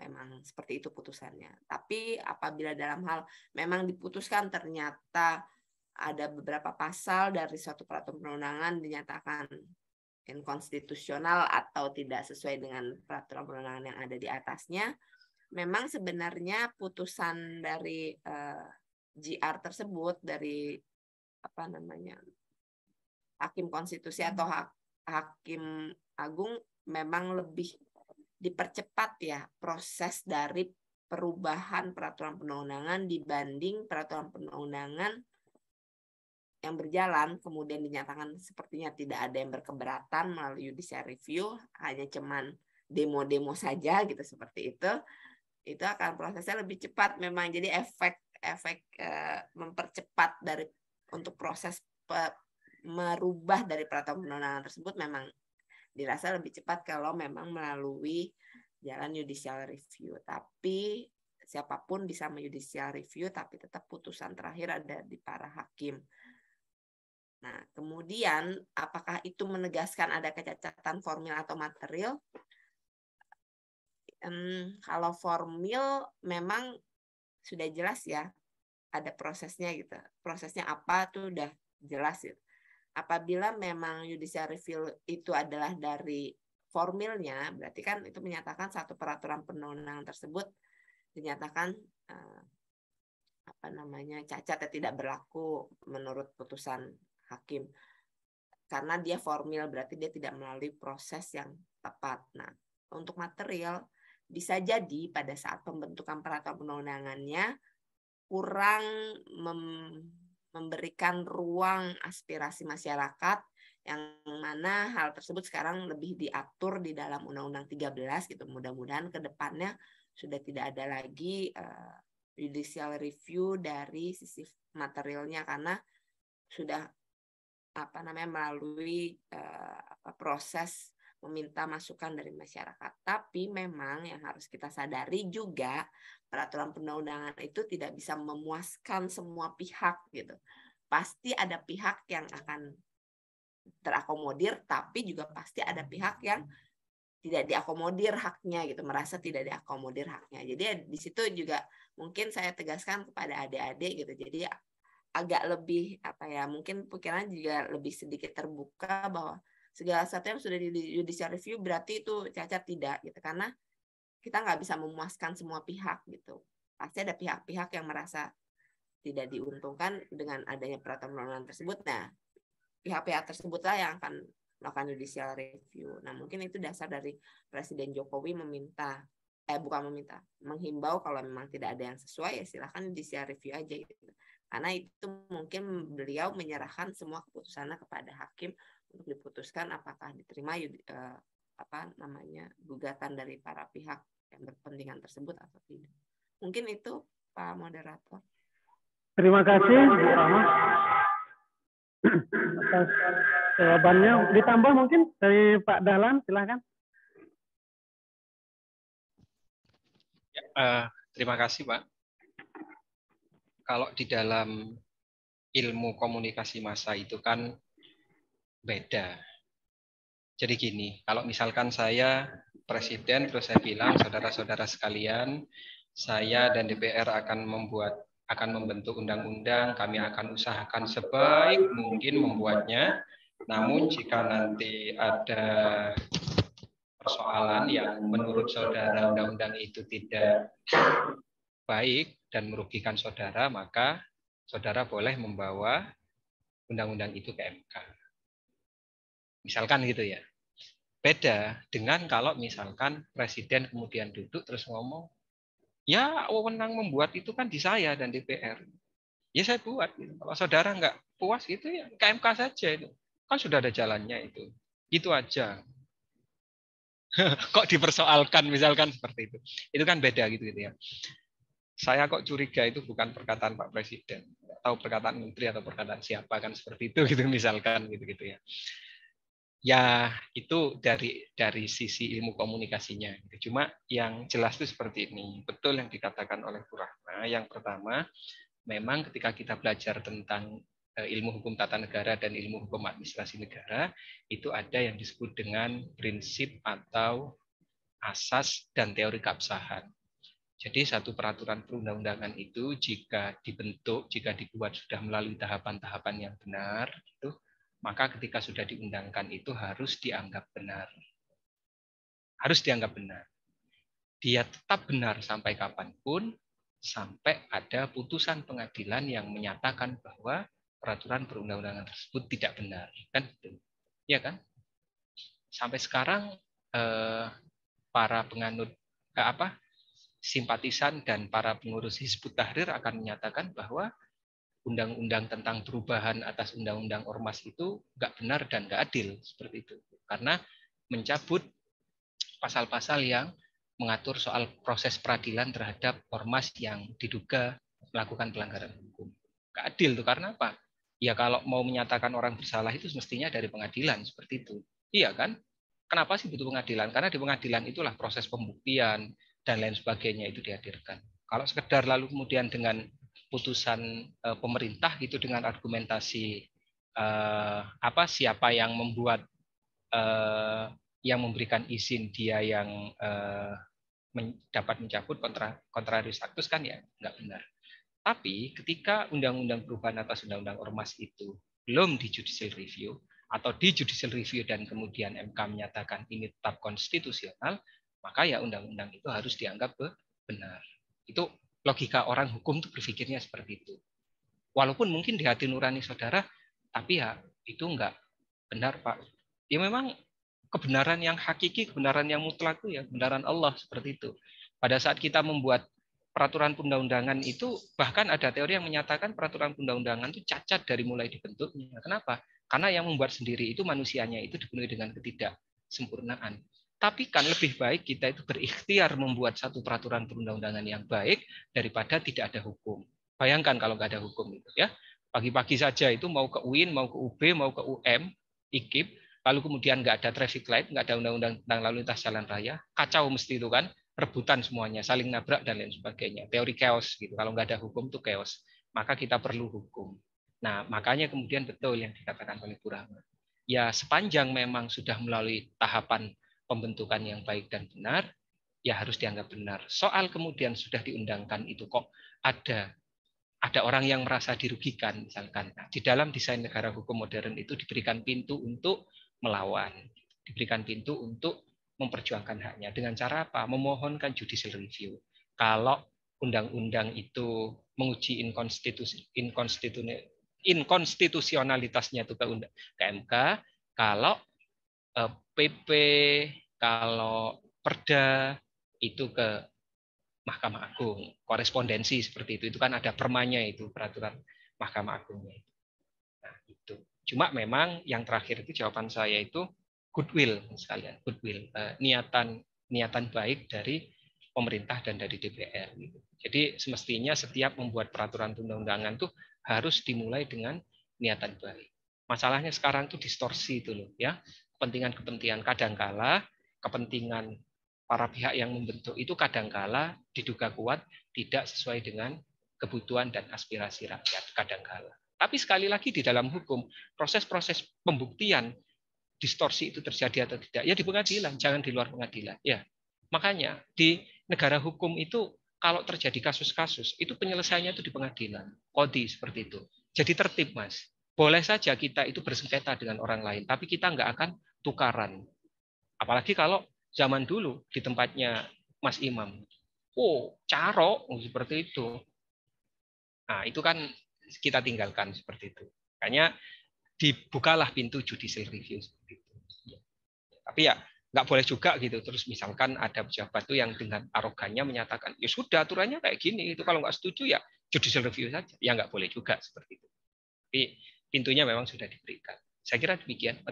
memang seperti itu putusannya. Tapi apabila dalam hal memang diputuskan ternyata ada beberapa pasal dari suatu peraturan perundangan dinyatakan inkonstitusional atau tidak sesuai dengan peraturan perundangan yang ada di atasnya, memang sebenarnya putusan dari JR tersebut dari hakim konstitusi atau hakim agung memang lebih dipercepat ya proses dari perubahan peraturan perundang-undangan dibanding peraturan perundang-undangan yang berjalan kemudian dinyatakan sepertinya tidak ada yang berkeberatan melalui judicial review, hanya cuman demo-demo saja gitu seperti itu akan prosesnya lebih cepat memang. Jadi efek mempercepat dari untuk proses merubah dari peraturan perundangan tersebut memang dirasa lebih cepat kalau memang melalui jalan judicial review. Tapi siapapun bisa judicial review, tapi tetap putusan terakhir ada di para hakim. Nah, kemudian apakah itu menegaskan ada kecacatan formil atau material? Kalau formil memang sudah jelas ya, ada prosesnya gitu. Prosesnya apa tuh udah jelas gitu. Apabila memang judicial review itu adalah dari formilnya berarti kan itu menyatakan satu peraturan perundang-undangan tersebut dinyatakan cacat atau tidak berlaku menurut putusan hakim. Karena dia formil berarti dia tidak melalui proses yang tepat. Nah, untuk material bisa jadi pada saat pembentukan peraturan perundang-undangannya kurang memberikan ruang aspirasi masyarakat, yang mana hal tersebut sekarang lebih diatur di dalam Undang-Undang 13 gitu. Mudah-mudahan ke depannya sudah tidak ada lagi judicial review dari sisi materialnya, karena sudah melalui proses meminta masukan dari masyarakat. Tapi memang yang harus kita sadari juga, peraturan perundang-undangan itu tidak bisa memuaskan semua pihak gitu. Pasti ada pihak yang akan terakomodir, tapi juga pasti ada pihak yang tidak diakomodir haknya gitu, merasa tidak diakomodir haknya. Jadi di situ juga mungkin saya tegaskan kepada adik-adik gitu. Jadi agak lebih mungkin pikiran juga lebih sedikit terbuka bahwa segala sesuatu yang sudah di judicial review berarti itu cacat, tidak gitu, karena kita nggak bisa memuaskan semua pihak gitu. Pasti ada pihak-pihak yang merasa tidak diuntungkan dengan adanya peraturan perundang-undangan tersebut. Nah, pihak-pihak tersebutlah yang akan melakukan judicial review. Nah, mungkin itu dasar dari Presiden Jokowi menghimbau kalau memang tidak ada yang sesuai ya silahkan judicial review aja gitu. Karena itu mungkin beliau menyerahkan semua keputusannya kepada hakim untuk diputuskan apakah diterima gugatan dari para pihak yang berkepentingan tersebut atau tidak. Mungkin itu Pak Moderator. Terima kasih Bu Rama atas jawabannya. Ditambah mungkin dari Pak Dahlan, silahkan. Terima kasih Pak. Kalau di dalam ilmu komunikasi massa itu kan beda. Jadi gini, kalau misalkan saya presiden terus saya bilang saudara-saudara sekalian, saya dan DPR akan membentuk undang-undang, kami akan usahakan sebaik mungkin membuatnya. Namun jika nanti ada persoalan yang menurut saudara undang-undang itu tidak baik dan merugikan saudara, maka saudara boleh membawa undang-undang itu ke MK. Misalkan gitu ya. Beda dengan kalau misalkan presiden kemudian duduk terus ngomong, ya wewenang membuat itu kan di saya dan DPR. Ya saya buat. Kalau saudara nggak puas gitu ya ke MK saja itu. Kan sudah ada jalannya itu. Itu aja. Kok dipersoalkan misalkan seperti itu. Itu kan beda gitu ya. Saya kok curiga itu bukan perkataan Pak Presiden, atau perkataan menteri atau perkataan siapa kan seperti itu gitu misalkan gitu ya. Ya itu dari sisi ilmu komunikasinya. Cuma yang jelas itu seperti ini. Betul yang dikatakan oleh Bu Rahma. Yang pertama, memang ketika kita belajar tentang ilmu hukum tata negara dan ilmu hukum administrasi negara, itu ada yang disebut dengan prinsip atau asas dan teori keabsahan. Jadi satu peraturan perundang-undangan itu jika dibentuk, jika dibuat sudah melalui tahapan-tahapan yang benar, itu maka ketika sudah diundangkan itu harus dianggap benar. Harus dianggap benar. Dia tetap benar sampai kapanpun, sampai ada putusan pengadilan yang menyatakan bahwa peraturan perundang-undangan tersebut tidak benar. Kan gitu. Ya kan? Sampai sekarang para penganut simpatisan dan para pengurus Hizbut Tahrir akan menyatakan bahwa undang-undang tentang perubahan atas undang-undang ormas itu nggak benar dan nggak adil seperti itu, karena mencabut pasal-pasal yang mengatur soal proses peradilan terhadap ormas yang diduga melakukan pelanggaran hukum. Nggak adil tuh karena apa? Ya kalau mau menyatakan orang bersalah itu semestinya dari pengadilan seperti itu, iya kan? Kenapa sih butuh pengadilan? Karena di pengadilan itulah proses pembuktian dan lain sebagainya itu dihadirkan. Kalau sekedar lalu kemudian dengan putusan pemerintah gitu dengan argumentasi siapa yang membuat yang memberikan izin dia yang dapat mencabut contrarius actus kan ya nggak benar. Tapi ketika undang-undang perubahan atas undang-undang ormas itu belum di judicial review, atau di judicial review dan kemudian MK menyatakan ini tetap konstitusional, maka ya undang-undang itu harus dianggap benar. Itu logika orang hukum tuh berpikirnya seperti itu. Walaupun mungkin di hati nurani saudara, tapi ya itu enggak benar, Pak. Ya memang kebenaran yang hakiki, kebenaran yang mutlak itu ya kebenaran Allah seperti itu. Pada saat kita membuat peraturan perundang-undangan itu, bahkan ada teori yang menyatakan peraturan perundang-undangan itu cacat dari mulai dibentuknya. Kenapa? Karena yang membuat sendiri itu manusianya itu dipenuhi dengan ketidaksempurnaan. Tapi kan lebih baik kita itu berikhtiar membuat satu peraturan perundang-undangan yang baik daripada tidak ada hukum. Bayangkan kalau nggak ada hukum itu ya. Pagi-pagi saja itu mau ke UIN, mau ke UB, mau ke UM, IKIP, lalu kemudian nggak ada traffic light, nggak ada undang-undang tentang lalu lintas jalan raya, kacau mesti itu kan, rebutan semuanya, saling nabrak dan lain sebagainya. Teori chaos gitu. Kalau nggak ada hukum itu chaos. Maka kita perlu hukum. Nah, makanya kemudian betul yang dikatakan oleh Bu Rahma. Ya, sepanjang memang sudah melalui tahapan pembentukan yang baik dan benar, ya harus dianggap benar. Soal kemudian sudah diundangkan itu kok ada orang yang merasa dirugikan misalkan. Nah, di dalam desain negara hukum modern itu diberikan pintu untuk melawan, diberikan pintu untuk memperjuangkan haknya. Dengan cara apa? Memohonkan judicial review. Kalau undang-undang itu menguji inkonstitusionalitasnya itu ke MK, kalau PP, kalau Perda itu ke Mahkamah Agung, korespondensi seperti itu kan ada permanya itu peraturan Mahkamah Agungnya. Nah, itu. Cuma memang yang terakhir itu jawaban saya itu goodwill sekalian, goodwill, niatan baik dari pemerintah dan dari DPR. Jadi semestinya setiap membuat peraturan perundang-undangan itu harus dimulai dengan niatan baik. Masalahnya sekarang itu distorsi itu loh ya, kepentingan kadangkala kepentingan para pihak yang membentuk itu kadangkala diduga kuat tidak sesuai dengan kebutuhan dan aspirasi rakyat kadangkala. Tapi sekali lagi di dalam hukum, proses-proses pembuktian distorsi itu terjadi atau tidak, ya di pengadilan, jangan di luar pengadilan. Ya, makanya di negara hukum itu kalau terjadi kasus-kasus, itu penyelesaiannya itu di pengadilan, kodi seperti itu. Jadi tertib, Mas. Boleh saja kita itu bersengketa dengan orang lain, tapi kita nggak akan tukaran. Apalagi kalau zaman dulu di tempatnya Mas Imam, caro seperti itu. Nah, itu kan kita tinggalkan seperti itu. Makanya dibukalah pintu judicial review seperti itu. Tapi ya nggak boleh juga gitu. Terus misalkan ada pejabat tuh yang dengan arogannya menyatakan, ya sudah aturannya kayak gini. Itu kalau nggak setuju ya judicial review saja. Ya nggak boleh juga seperti itu. Tapi pintunya memang sudah diberikan. Saya kira demikian.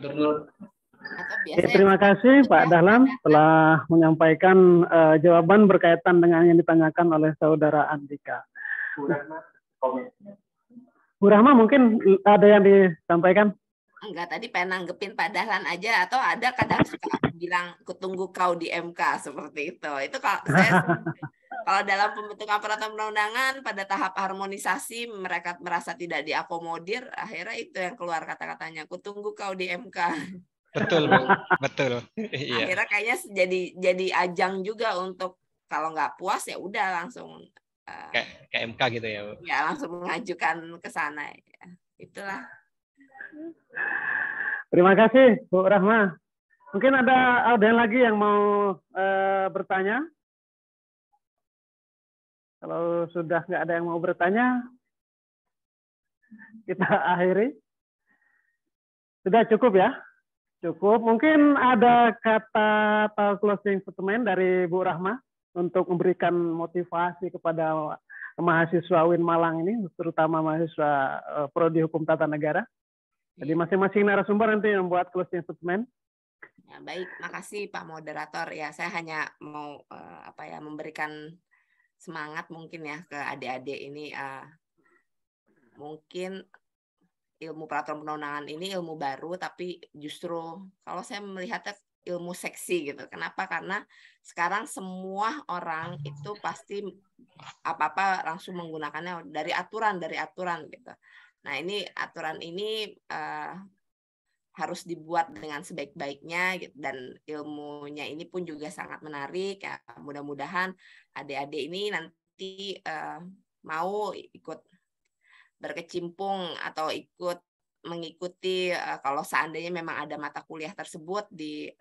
Terima kasih Pak Dahlan telah menyampaikan jawaban berkaitan dengan yang ditanyakan oleh saudara Andika. Bu Rahma mungkin ada yang disampaikan? Enggak, tadi pengen nanggepin Pak Dahlan aja, atau ada kadang suka bilang kutunggu kau di MK seperti itu. Itu kalau saya kalau dalam pembentukan peraturan perundang-undangan pada tahap harmonisasi mereka merasa tidak diakomodir, akhirnya itu yang keluar kata-katanya kutunggu kau di MK. Betul, betul. Akhirnya kayaknya jadi ajang juga untuk kalau nggak puas ya udah langsung ke MK gitu ya, Bu. Ya, langsung mengajukan ke sana. Ya, itulah. Terima kasih, Bu Rahma. Mungkin ada yang lagi yang mau bertanya? Kalau sudah nggak ada yang mau bertanya, kita akhiri. Sudah cukup ya? Cukup. Mungkin ada kata atau closing statement dari Bu Rahma untuk memberikan motivasi kepada mahasiswa UIN Malang ini, terutama mahasiswa Prodi Hukum Tata Negara. Jadi masing-masing narasumber nanti membuat closing statement. Ya, baik, makasih Pak Moderator. Ya, saya hanya mau memberikan semangat mungkin ya ke adik-adik ini. Mungkin ilmu peraturan perundang-undangan ini ilmu baru, tapi justru kalau saya melihatnya ilmu seksi gitu. Kenapa? Karena sekarang semua orang itu pasti apa-apa langsung menggunakannya dari aturan gitu. Nah, ini aturan ini harus dibuat dengan sebaik-baiknya gitu, dan ilmunya ini pun juga sangat menarik ya. Mudah-mudahan adik-adik ini nanti mau ikut berkecimpung atau ikut mengikuti kalau seandainya memang ada mata kuliah tersebut di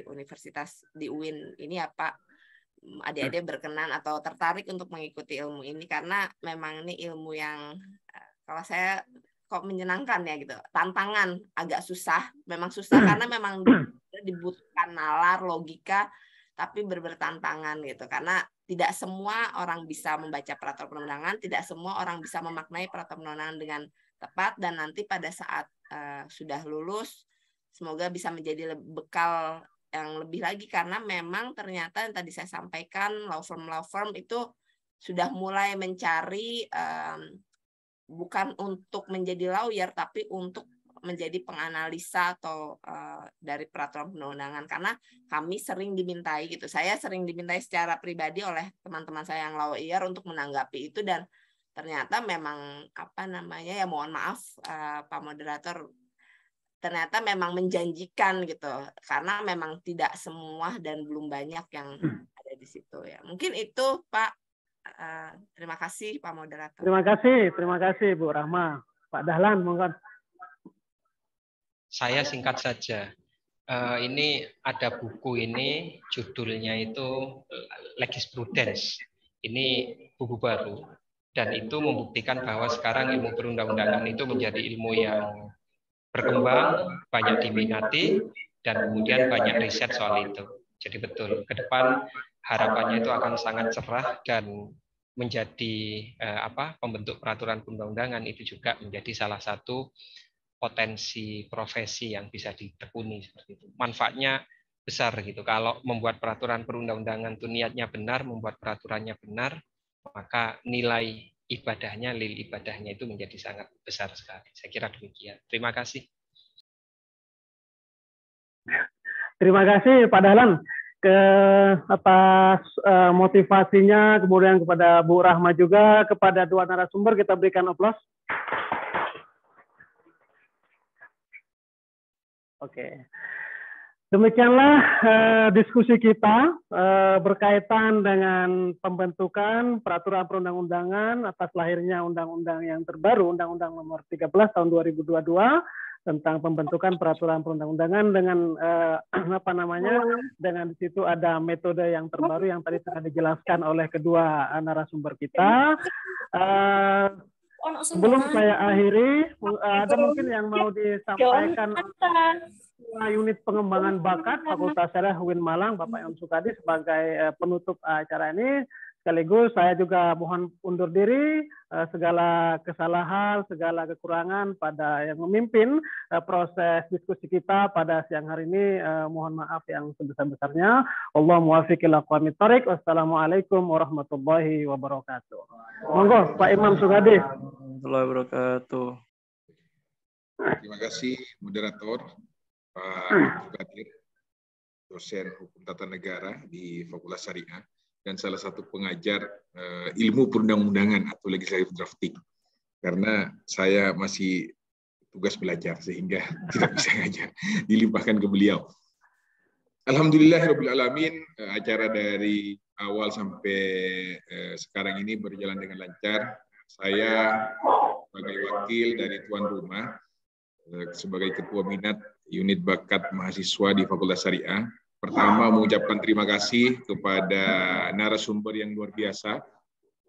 universitas di UIN ini ya Pak, adik-adik berkenan atau tertarik untuk mengikuti ilmu ini karena memang ini ilmu yang kalau saya kok menyenangkan ya gitu. Tantangan agak susah, memang susah karena memang dibutuhkan nalar, logika, tapi bertantangan gitu. Karena tidak semua orang bisa membaca peraturan perundangan, tidak semua orang bisa memaknai peraturan perundangan dengan tepat, dan nanti pada saat sudah lulus, semoga bisa menjadi bekal yang lebih lagi karena memang ternyata yang tadi saya sampaikan law firm itu sudah mulai mencari bukan untuk menjadi lawyer tapi untuk menjadi penganalisa atau dari peraturan perundangan karena kami sering dimintai gitu. Saya sering dimintai secara pribadi oleh teman-teman saya yang lawyer untuk menanggapi itu dan ternyata memang ya mohon maaf Pak Moderator ternyata memang menjanjikan gitu karena memang tidak semua dan belum banyak yang ada di situ ya. Mungkin itu Pak. Terima kasih Pak Moderator. Terima kasih Bu Rahma. Pak Dahlan monggo. Saya singkat saja. Ini ada buku ini judulnya itu Legisprudence. Ini buku baru dan itu membuktikan bahwa sekarang ilmu perundang-undangan itu menjadi ilmu yang berkembang, banyak diminati, dan kemudian banyak riset soal itu. Jadi betul, ke depan harapannya itu akan sangat cerah dan menjadi pembentuk peraturan perundang-undangan itu juga menjadi salah satu potensi profesi yang bisa ditekuni seperti itu. Manfaatnya besar gitu. Kalau membuat peraturan perundang-undangan itu niatnya benar, membuat peraturannya benar, maka nilai ibadahnya, ibadahnya itu menjadi sangat besar sekali. Saya kira demikian. Terima kasih. Terima kasih Pak Dahlan atas motivasinya, kemudian kepada Bu Rahma juga, kepada dua narasumber kita berikan aplaus. Oke. Demikianlah diskusi kita berkaitan dengan pembentukan peraturan perundang-undangan atas lahirnya undang-undang yang terbaru, Undang-Undang Nomor 13 Tahun 2022 tentang pembentukan peraturan perundang-undangan dengan dengan di situ ada metode yang terbaru yang tadi sudah dijelaskan oleh kedua narasumber kita. Sebelum saya akhiri, ada mungkin yang mau disampaikan unit pengembangan bakat Fakultas Syariah UIN Malang, Bapak Imam Sukadi sebagai penutup acara ini. Sekaligus saya juga mohon undur diri, segala kesalahan, segala kekurangan pada yang memimpin proses diskusi kita pada siang hari ini, mohon maaf yang sebesar-besarnya. Allah muwaffiq ila aqwamit thoriq. Wassalamualaikum warahmatullahi wabarakatuh. Monggo Pak Imam Sukadi. Warahmatullahi wabarakatuh. Terima kasih moderator Pak Kadir, dosen hukum tata negara di Fakultas Syariah dan salah satu pengajar ilmu perundang-undangan atau legislative drafting. Karena saya masih tugas belajar sehingga tidak bisa ngajar, dilimpahkan ke beliau. Alhamdulillahirabbil alamin, acara dari awal sampai sekarang ini berjalan dengan lancar. Saya sebagai wakil dari tuan rumah sebagai ketua minat unit bakat mahasiswa di Fakultas Syariah. Pertama mengucapkan terima kasih kepada narasumber yang luar biasa.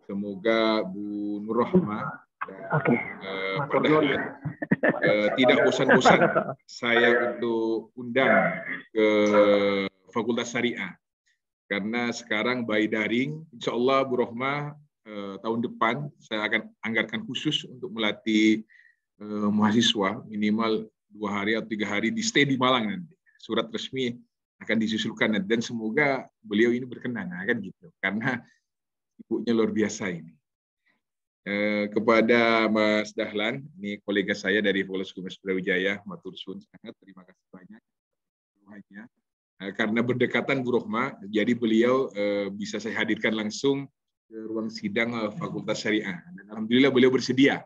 Semoga Bu Nur Rahma dan Pak Dahlan tidak bosan-bosan saya untuk undang ke Fakultas Syariah. Karena sekarang by daring, insya Allah Bu Rahma tahun depan saya akan anggarkan khusus untuk melatih mahasiswa minimal 2 hari atau 3 hari di stay di Malang nanti. Surat resmi akan disusulkan dan semoga beliau ini berkenan kan gitu karena ibunya luar biasa ini. Kepada Mas Dahlan, ini kolega saya dari Fakultas Hukum Brawijaya, matur suwun sangat, terima kasih banyak. Karena berdekatan Bu Rahma, jadi beliau bisa saya hadirkan langsung ke ruang sidang Fakultas Syariah. Dan alhamdulillah beliau bersedia.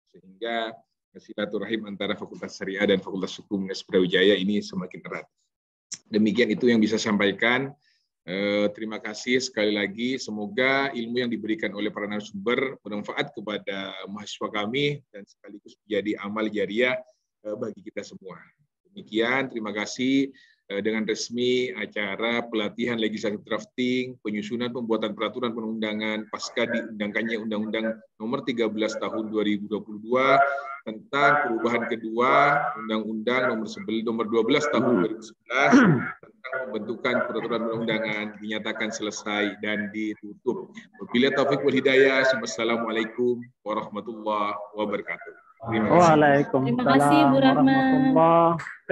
Sehingga silaturahim antara Fakultas Syariah dan Fakultas Hukum Brawijaya ini semakin erat. Demikian itu yang bisa saya sampaikan. Terima kasih sekali lagi. Semoga ilmu yang diberikan oleh para narasumber bermanfaat kepada mahasiswa kami dan sekaligus menjadi amal jariah bagi kita semua. Demikian, terima kasih. Dengan resmi acara pelatihan legislatif drafting, penyusunan pembuatan peraturan perundangan pasca diundangkannya Undang-Undang Nomor 13 Tahun 2022 tentang perubahan kedua Undang-Undang Nomor 12 Tahun 2011 tentang pembentukan peraturan perundangan dinyatakan selesai dan ditutup. Wabillahi taufiq wal hidayah. Wassalamualaikum warahmatullahi wabarakatuh. Waalaikumsalam Terima kasih, Bu Rahma. warahmatullahi